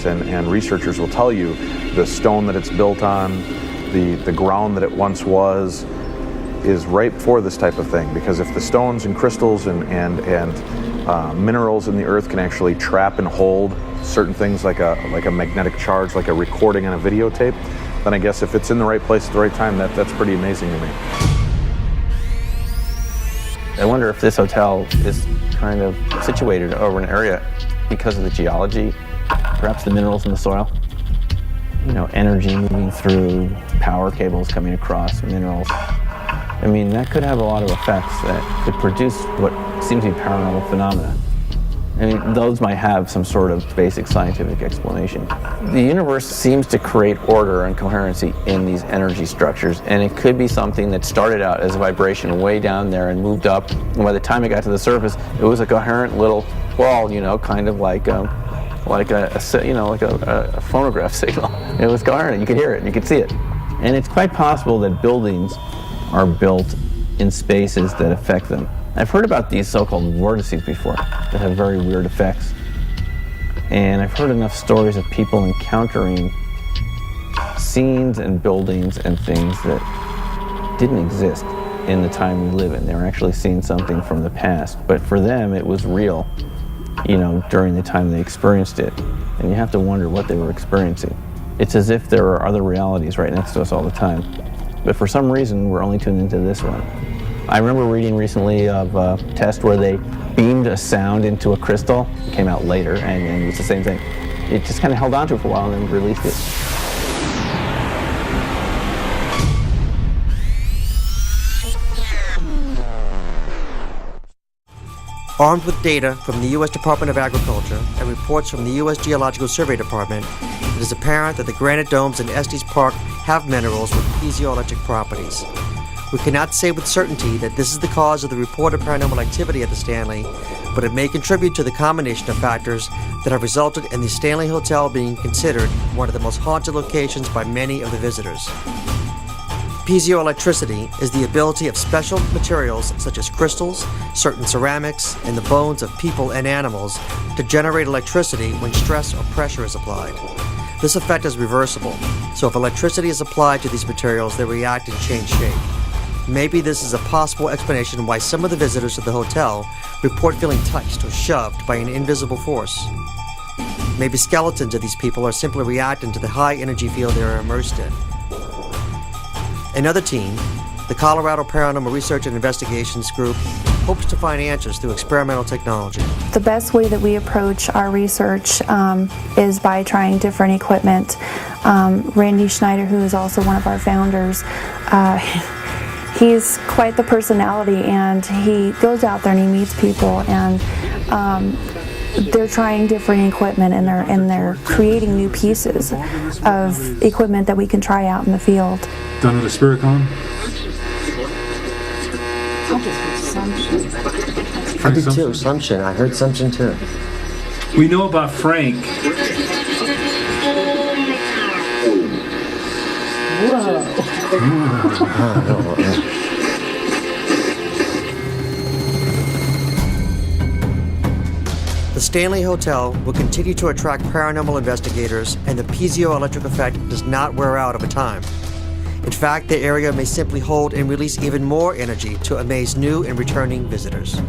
and researchers will tell you the stone that it's built on, the ground that it once was, is ripe for this type of thing, because if the stones and crystals and minerals in the earth can actually trap and hold certain things like a magnetic charge, like a recording on a videotape, then I guess if it's in the right place at the right time, that's pretty amazing to me. I wonder if this hotel is kind of situated over an area because of the geology, perhaps the minerals in the soil. You know, energy moving through, power cables coming across, minerals. I mean, that could have a lot of effects that could produce what seems to be paranormal phenomena. I mean, those might have some sort of basic scientific explanation. The universe seems to create order and coherency in these energy structures, and it could be something that started out as a vibration way down there and moved up, and by the time it got to the surface, it was a coherent little ball, you know, kind of like a phonograph signal. It was coherent, you could hear it, you could see it. And it's quite possible that buildings are built in spaces that affect them. I've heard about these so-called vortices before that have very weird effects. And I've heard enough stories of people encountering scenes and buildings and things that didn't exist in the time we live in. They were actually seeing something from the past, but for them it was real, you know, during the time they experienced it. And you have to wonder what they were experiencing. It's as if there are other realities right next to us all the time. But for some reason, we're only tuned into this one. I remember reading recently of a test where they beamed a sound into a crystal. It came out later, and it was the same thing. It just kind of held on to it for a while and then released it. Armed with data from the U.S. Department of Agriculture and reports from the U.S. Geological Survey Department, it is apparent that the granite domes in Estes Park have minerals with piezoelectric properties. We cannot say with certainty that this is the cause of the reported paranormal activity at the Stanley, but it may contribute to the combination of factors that have resulted in the Stanley Hotel being considered one of the most haunted locations by many of the visitors. Piezoelectricity is the ability of special materials such as crystals, certain ceramics, and the bones of people and animals to generate electricity when stress or pressure is applied. This effect is reversible, so if electricity is applied to these materials, they react and change shape. Maybe this is a possible explanation why some of the visitors to the hotel report feeling touched or shoved by an invisible force. Maybe skeletons of these people are simply reacting to the high energy field they are immersed in. Another team, the Colorado Paranormal Research and Investigations Group, hopes to find answers through experimental technology. The best way that we approach our research is by trying different equipment. Randy Schneider, who is also one of our founders, he's quite the personality, and he goes out there and he meets people, and they're trying different equipment, and they're creating new pieces of equipment that we can try out in the field. Done with a Spiricon? I did too, Sumption. I heard Sumption too. We know about Frank. The Stanley Hotel will continue to attract paranormal investigators, and the piezoelectric effect does not wear out over time. In fact, the area may simply hold and release even more energy to amaze new and returning visitors.